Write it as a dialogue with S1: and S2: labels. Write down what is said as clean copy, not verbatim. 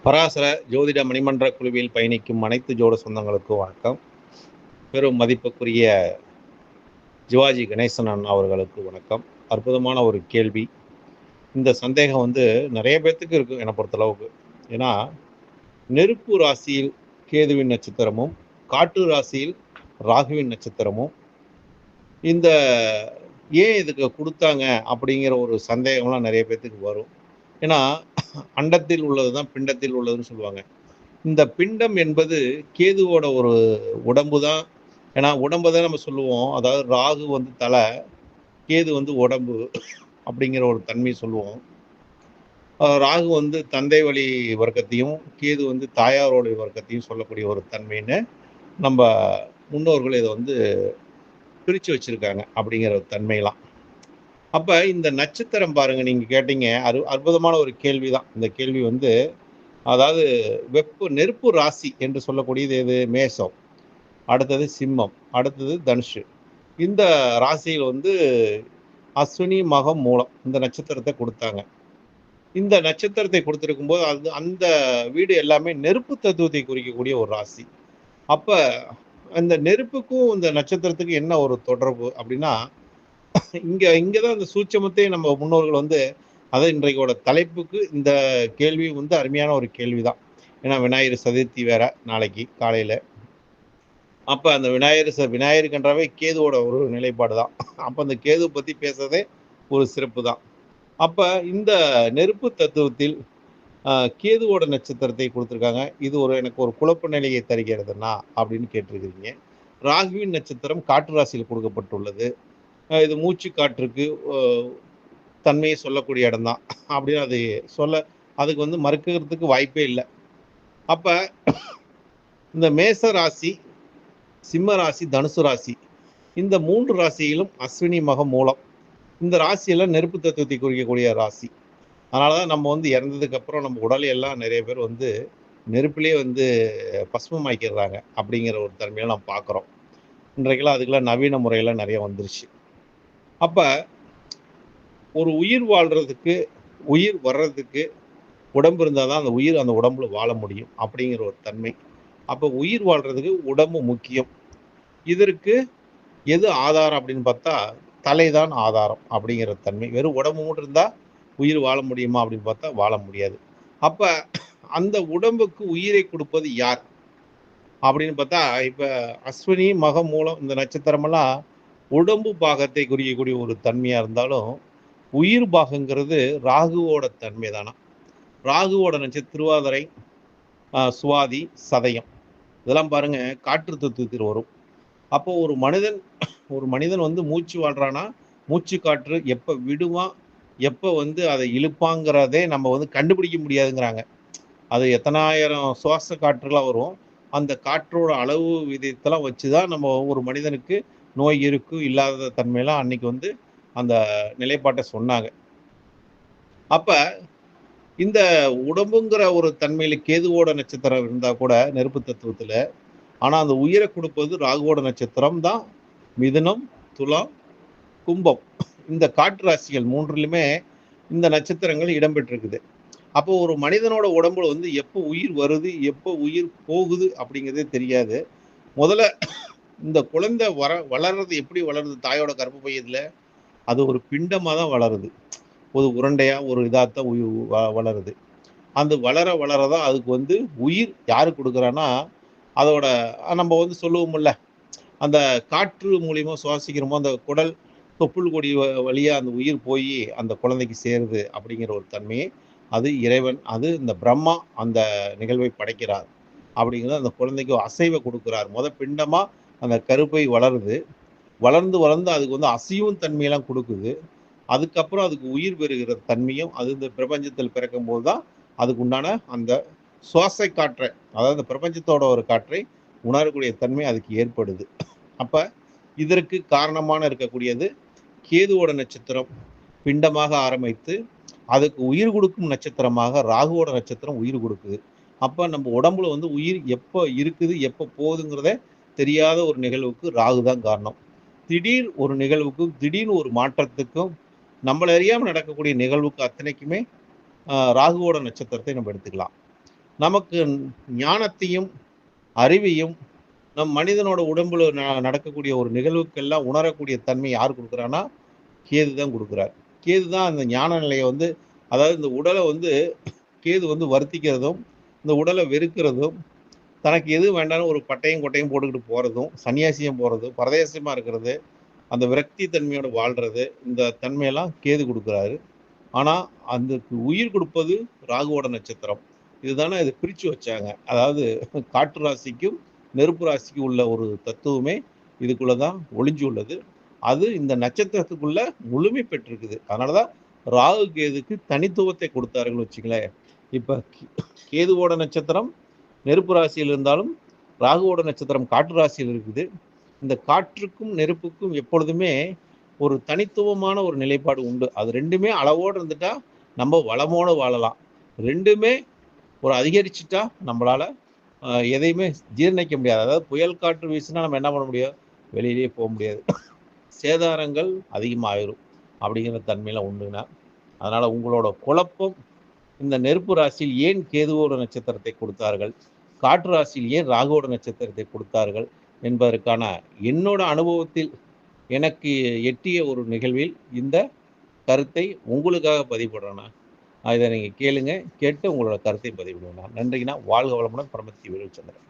S1: பராசர ஜோதிட மணிமன்ற குழுவில் பயணிக்கும் அனைத்து ஜோட சொந்தங்களுக்கும் வணக்கம். பெரும் மதிப்புக்குரிய சிவாஜி கணேசன் அண்ணா அவர்களுக்கு வணக்கம். அற்புதமான ஒரு கேள்வி. இந்த சந்தேகம் நிறைய பேர்த்துக்கு இருக்கும் என்னை பொறுத்தளவுக்கு. ஏன்னா, நெருப்பு ராசியில் கேதுவின் நட்சத்திரமும், காற்று ராசியில் ராகுவின் நட்சத்திரமும் இந்த ஏன் இதுக்கு கொடுத்தாங்க அப்படிங்கிற ஒரு சந்தேகம்லாம் நிறைய பேர்த்துக்கு வரும். ஏன்னா, அண்டத்தில் உள்ளது தான் பிண்டத்தில் உள்ளதுன்னு சொல்லுவாங்க. இந்த பிண்டம் என்பது கேதுவோட ஒரு உடம்பு தான். ஏன்னா உடம்பை தான் நம்ம சொல்லுவோம். அதாவது ராகு தலை, கேது உடம்பு அப்படிங்கிற ஒரு தன்மை சொல்லுவோம். ராகு தந்தை வழி வர்க்கத்தையும், கேது தாயாரோடைய வர்க்கத்தையும் சொல்லக்கூடிய ஒரு தன்மைன்னு நம்ம முன்னோர்கள் இதை பிரித்து வச்சிருக்காங்க அப்படிங்கிற ஒரு தன்மையெல்லாம். அப்ப இந்த நட்சத்திரம் பாருங்க, நீங்க கேட்டீங்க, அற்புதமான ஒரு கேள்விதான். இந்த கேள்வி அதாவது நெருப்பு ராசி என்று சொல்லக்கூடியது எது? மேஷம், அடுத்தது சிம்மம், அடுத்தது தனுஷு. இந்த ராசியில் அஸ்வினி, மகம், மூலம் இந்த நட்சத்திரத்தை கொடுத்தாங்க. இந்த நட்சத்திரத்தை கொடுத்திருக்கும் போது அந்த வீடு எல்லாமே நெருப்பு தத்துவத்தை குறிக்கக்கூடிய ஒரு ராசி. அப்ப அந்த நெருப்புக்கும் இந்த நட்சத்திரத்துக்கு என்ன ஒரு தொடர்பு அப்படின்னா, இங்கதான் இந்த சூட்சமத்தை நம்ம முன்னோர்கள் அதாவது இன்றைக்கோட தலைப்புக்கு இந்த கேள்வி அருமையான ஒரு கேள்விதான். ஏன்னா விநாயகர் சதுர்த்தி வேற நாளைக்கு காலையில. அப்ப அந்த விநாயகருக்குன்றாவே கேதுவோட ஒரு நிலைப்பாடு தான். அப்ப அந்த கேது பத்தி பேசுறதே ஒரு சிறப்பு தான். அப்ப இந்த நெருப்பு தத்துவத்தில் கேதுவோட நட்சத்திரத்தை கொடுத்துருக்காங்க. இது எனக்கு ஒரு குழப்ப நிலையை தருகிறதுனா அப்படின்னு கேட்டிருக்கிறீங்க. ராகுவின் நட்சத்திரம் காற்று ராசியில் கொடுக்கப்பட்டுள்ளது. இது மூச்சு காற்றுக்கு தன்மையை சொல்லக்கூடிய இடம் தான் அப்படின்னு அது அதுக்கு மறுக்கிறதுக்கு வாய்ப்பே இல்லை. அப்ப இந்த மேச ராசி, சிம்ம ராசி, தனுசு ராசி இந்த 3 ராசியிலும் அஸ்வினி, மகம், மூலம் இந்த ராசியெல்லாம் நெருப்பு தத்துவத்தை குறிக்கக்கூடிய ராசி. அதனாலதான் நம்ம இறந்ததுக்கு அப்புறம் நம்ம உடலை எல்லாம் நிறைய பேர் நெருப்பிலே பஸ்மமாக்கிறாங்க அப்படிங்கிற ஒரு தன்மையில நம்ம பார்க்குறோம். இன்றைக்கெல்லாம் அதுக்கெல்லாம் நவீன முறையெல்லாம் நிறைய வந்துருச்சு. அப்ப ஒரு உயிர் வாழ்றதுக்கு, உயிர் வர்றதுக்கு உடம்பு இருந்தால் தான் அந்த உயிர் அந்த உடம்புல வாழ முடியும் அப்படிங்கிற ஒரு தன்மை. அப்போ உயிர் வாழ்றதுக்கு உடம்பு முக்கியம். இதற்கு எது ஆதாரம் அப்படின்னு பார்த்தா தலைதான் ஆதாரம் அப்படிங்கிற தன்மை. வெறும் உடம்பு மட்டும் இருந்தால் உயிர் வாழ முடியுமா அப்படின்னு பார்த்தா வாழ முடியாது. அப்ப அந்த உடம்புக்கு உயிரை கொடுப்பது யார் அப்படின்னு பார்த்தா, இப்ப அஸ்வினி, மகம், மூலம் இந்த நட்சத்திரமெல்லாம் உடம்பு பாகத்தை குறிக்கக்கூடிய ஒரு தன்மையா இருந்தாலும், உயிர் பாகங்கிறது ராகுவோட தன்மை தானா. ராகுவோட நட்சத்திரம் திருவாதிரை, சுவாதி, சதயம் இதெல்லாம் பாருங்க காற்று தத்துவத்தில் வரும். அப்போ ஒரு மனிதன் மூச்சு வாழ்றானா, மூச்சு காற்று எப்ப விடுவான், எப்ப அதை இழுப்பாங்கிறதே நம்ம கண்டுபிடிக்க முடியாதுங்கிறாங்க. அது எத்தனாயிரம் சுவாச காற்றுலாம் வரும். அந்த காற்றோட அளவு விதத்தெல்லாம் வச்சுதான் நம்ம ஒரு மனிதனுக்கு நோய் இருக்கு இல்லாத தன்மையெல்லாம் அன்னைக்கு அந்த நிலைப்பாட்டை சொன்னாங்க. அப்ப இந்த உடம்புங்கிற ஒரு தன்மையில கேதுவோட நட்சத்திரம் இருந்தா கூட நெருப்பு தத்துவத்துல, ஆனா அந்த உயிரை கொடுப்பது ராகுவோட நட்சத்திரம் தான். மிதுனம், துலாம், கும்பம் இந்த காற்று ராசிகள் 3லுமே இந்த நட்சத்திரங்கள் இடம்பெற்றிருக்குது. அப்போ ஒரு மனிதனோட உடம்புல எப்போ உயிர் வருது, எப்போ உயிர் போகுது அப்படிங்கிறதே தெரியாது. முதல்ல இந்த குழந்தை வளர்றது எப்படி வளருது? தாயோட கர்ப்பப்பையில அது ஒரு பிண்டமா தான் வளருது. ஒரு உருண்டையா ஒரு இதாத்தான் வளருது. அந்த வளரதான் அதுக்கு உயிர் யாரு கொடுக்குறான்னா, அதோட நம்ம சொல்லுவோம்ல, அந்த காற்று மூலியமா சுவாசிக்கிறோமோ அந்த குடல் தொப்புள் கொடி வழியா அந்த உயிர் போய் அந்த குழந்தைக்கு சேருது அப்படிங்கிற ஒரு தன்மையை அது இறைவன், அது இந்த பிரம்மா அந்த நிகழ்வை படைக்கிறார். அப்படிங்கிறது அந்த குழந்தைக்கு அசைவை கொடுக்கிறார். பிண்டமா அந்த கருப்பை வளருது. வளர்ந்து அதுக்கு அசையும் தன்மையெல்லாம் கொடுக்குது. அதுக்கப்புறம் அதுக்கு உயிர் பெறுகிற தன்மையும் அது இந்த பிரபஞ்சத்தில் பிறக்கும் போது தான் அதுக்கு உண்டான அந்த சுவாச காற்றை, அதாவது இந்த பிரபஞ்சத்தோட ஒரு காற்றை உணரக்கூடிய தன்மை அதுக்கு ஏற்படுது. அப்ப இதற்கு காரணமான இருக்கக்கூடியது கேதுவோட நட்சத்திரம் பிண்டமாக ஆரம்பித்து அதுக்கு உயிர் கொடுக்கும் நட்சத்திரமாக ராகுவோட நட்சத்திரம் உயிர் கொடுக்குது. அப்ப நம்ம உடம்புல உயிர் எப்போ இருக்குது, எப்போ போகுதுங்கிறத தெரியாத ஒரு நிகழ்வுக்கு ராகு தான் காரணம். திடீர் ஒரு நிகழ்வுக்கும், திடீர்னு ஒரு மாற்றத்துக்கும், நம்மள அறியாம நடக்கக்கூடிய நிகழ்வுக்கு அத்தனைக்குமே ராகுவோட நட்சத்திரத்தை நம்ம எடுத்துக்கலாம். நமக்கு ஞானத்தையும் அறிவையும் மனிதனோட உடம்புல நடக்கக்கூடிய ஒரு நிகழ்வுக்கெல்லாம் உணரக்கூடிய தன்மை யார் கொடுக்குறான்னா கேது தான் கொடுக்குறார். கேது தான் அந்த ஞான நிலையை வந்து, அதாவது இந்த உடலை வந்து கேது வந்து வருத்திக்கிறதும், இந்த உடலை வெறுக்கிறதும், தனக்கு எது வேண்டாலும் ஒரு பட்டையும் கொட்டையும் போட்டுக்கிட்டு போகிறதும், சன்னியாசியம் போகிறதும், பரதேசமாக இருக்கிறது, அந்த விரக்தி தன்மையோடு வாழ்கிறது, இந்த தன்மையெல்லாம் கேது கொடுக்குறாரு. ஆனால் அந்த உயிர் கொடுப்பது ராகுவோட நட்சத்திரம். இதுதானே இதை பிரித்து வச்சாங்க. அதாவது காற்று ராசிக்கும் நெருப்பு ராசிக்கும் உள்ள ஒரு தத்துவமே இதுக்குள்ளே தான் ஒளிஞ்சு உள்ளது. அது இந்த நட்சத்திரத்துக்குள்ள முழுமை பெற்றிருக்குது. அதனால தான் ராகு கேதுக்கு தனித்துவத்தை கொடுத்தார்கள் வச்சுங்களேன். இப்போ கேதுவோட நட்சத்திரம் நெருப்பு ராசியில் இருந்தாலும் ராகுவோட நட்சத்திரம் காற்று ராசியில் இருக்குது. இந்த காற்றுக்கும் நெருப்புக்கும் எப்பொழுதுமே ஒரு தனித்துவமான ஒரு நிலைப்பாடு உண்டு. அது ரெண்டுமே அளவோடு இருந்துட்டா நம்ம வளமோடு வாழலாம். ரெண்டுமே ஒரு அதிகரிச்சுட்டா நம்மளால எதையுமே ஜீரணிக்க முடியாது. அதாவது புயல் காற்று வீசுனா நம்ம என்ன பண்ண முடியும்? வெளியிலேயே போக முடியாது. சேதாரங்கள் அதிகமாகிடும் அப்படிங்கிற தன்மையில உண்டுனா. அதனால உங்களோட குழப்பம், இந்த நெருப்பு ராசியில் ஏன் கேதுவோட நட்சத்திரத்தை கொடுத்தார்கள், காற்று ராசியில் ஏன் ராகுவோட நட்சத்திரத்தை கொடுத்தார்கள் என்பதற்கான என்னோட அனுபவத்தில் எனக்கு எட்டிய ஒரு நிகழ்வில் இந்த கருத்தை உங்களுக்காக பதிவிடுறேண்ணா. இதை நீங்கள் கேளுங்க, கேட்டு உங்களோட கருத்தை பதிவிடுங்கண்ணா. நன்றிங்கண்ணா. வாழ்க வளமுடன். பரமத்தி வேலுச்சந்திரன்.